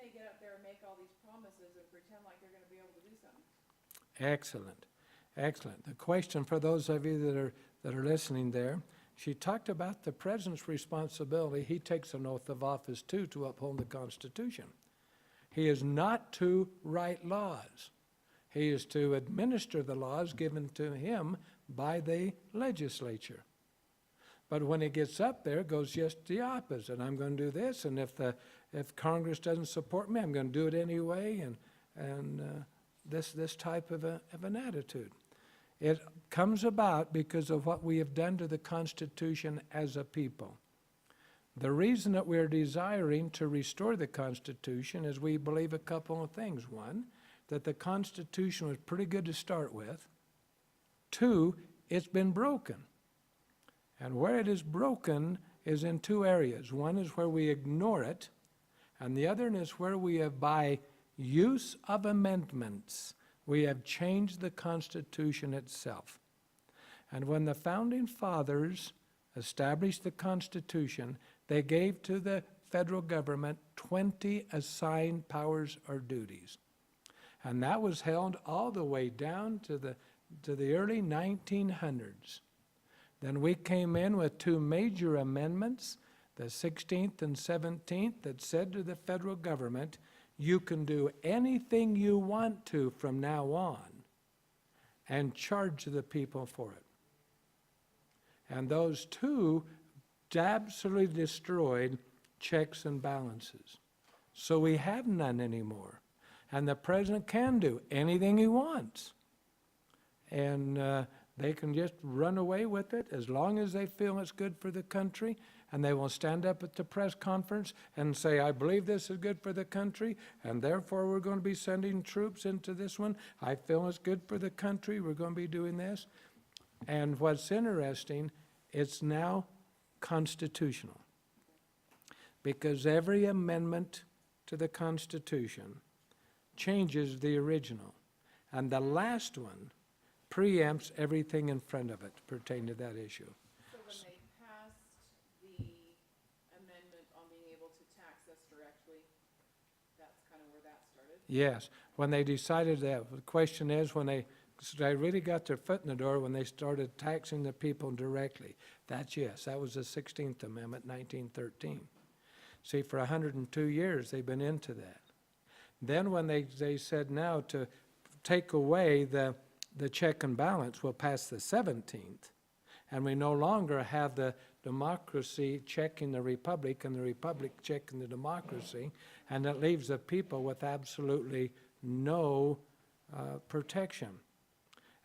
they get up there and make all these promises and pretend like they're gonna be able to do something? Excellent, excellent. The question for those of you that are listening there, she talked about the president's responsibility. He takes an oath of office too to uphold the Constitution. He is not to write laws. He is to administer the laws given to him by the legislature. But when he gets up there, it goes just the opposite. I'm going to do this, and if Congress doesn't support me, I'm going to do it anyway, and this type of an attitude. It comes about because of what we have done to the Constitution as a people. The reason that we're desiring to restore the Constitution is we believe a couple of things. One, that the Constitution was pretty good to start with. Two, it's been broken. And where it is broken is in two areas. One is where we ignore it, and the other is where we have, by use of amendments, we have changed the Constitution itself. And when the Founding Fathers established the Constitution, they gave to the federal government 20 assigned powers or duties. And that was held all the way down to the early 1900s. Then we came in with two major amendments, the 16th and 17th, that said to the federal government, you can do anything you want to from now on and charge the people for it. And those two absolutely destroyed checks and balances. So we have none anymore. And the president can do anything he wants. And they can just run away with it as long as they feel it's good for the country, and they will stand up at the press conference and say, I believe this is good for the country, and therefore we're going to be sending troops into this one. I feel it's good for the country, we're going to be doing this. And what's interesting, it's now constitutional, because every amendment to the Constitution changes the original. And the last one preempts everything in front of it pertaining to that issue. So when they passed the amendment on being able to tax us directly, that's kind of where that started? Yes, when they decided that, the question is when they really got their foot in the door when they started taxing the people directly. That's yes, that was the 16th Amendment, 1913. See, for 102 years they've been into that. Then when they said now to take away the check and balance, we'll pass the 17th, and we no longer have the democracy checking the republic and the republic checking the democracy, and it leaves the people with absolutely no protection.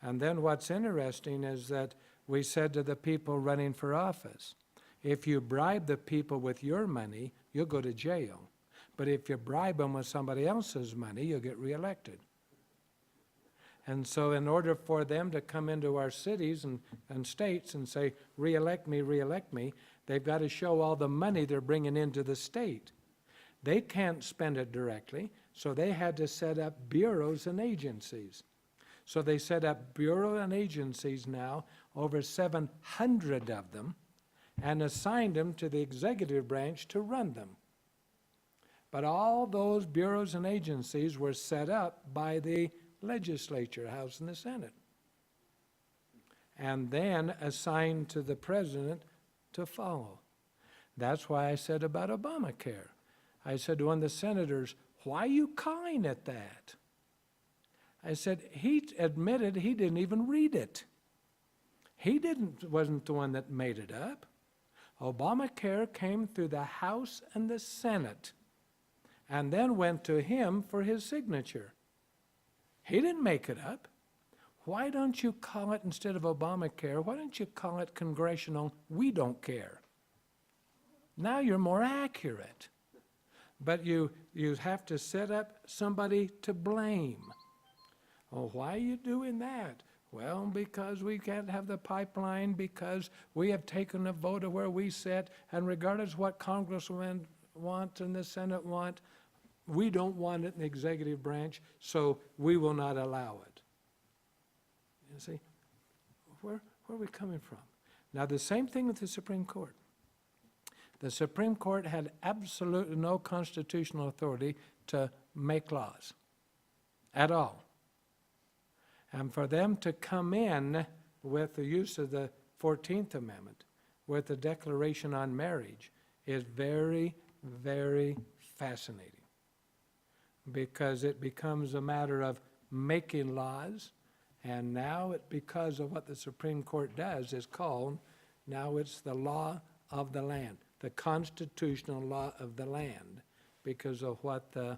And then what's interesting is that we said to the people running for office, if you bribe the people with your money, you'll go to jail. But if you bribe them with somebody else's money, you'll get reelected. And so in order for them to come into our cities and states and say, reelect me, they've got to show all the money they're bringing into the state. They can't spend it directly, so they had to set up bureaus and agencies. So they set up bureau and agencies now, over 700 of them, and assigned them to the executive branch to run them. But all those bureaus and agencies were set up by the legislature, House and the Senate, and then assigned to the president to follow. That's why I said about Obamacare. I said to one of the senators, why are you calling it that? I said, he admitted he didn't even read it. He wasn't the one that made it up. Obamacare came through the House and the Senate and then went to him for his signature. He didn't make it up. Why don't you call it, instead of Obamacare, why don't you call it Congressional We Don't Care? Now you're more accurate. But you have to set up somebody to blame. Oh, why are you doing that? Well, because we can't have the pipeline, because we have taken a vote of where we sit, and regardless of what congressmen want and the Senate want, we don't want it in the executive branch, so we will not allow it. You see, where are we coming from? Now, the same thing with the Supreme Court. The Supreme Court had absolutely no constitutional authority to make laws at all. And for them to come in with the use of the 14th Amendment, with the Declaration on Marriage, is very, very fascinating. Because it becomes a matter of making laws, and now it, because of what the Supreme Court does, is called, now it's the law of the land, the constitutional law of the land, because of what the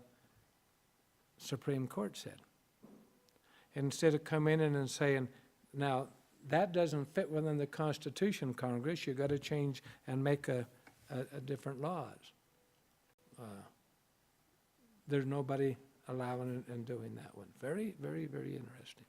Supreme Court said. Instead of coming in and saying, now, that doesn't fit within the Constitution, Congress, you've got to change and make a different laws. There's nobody allowing it and doing that one. Very, very, very interesting.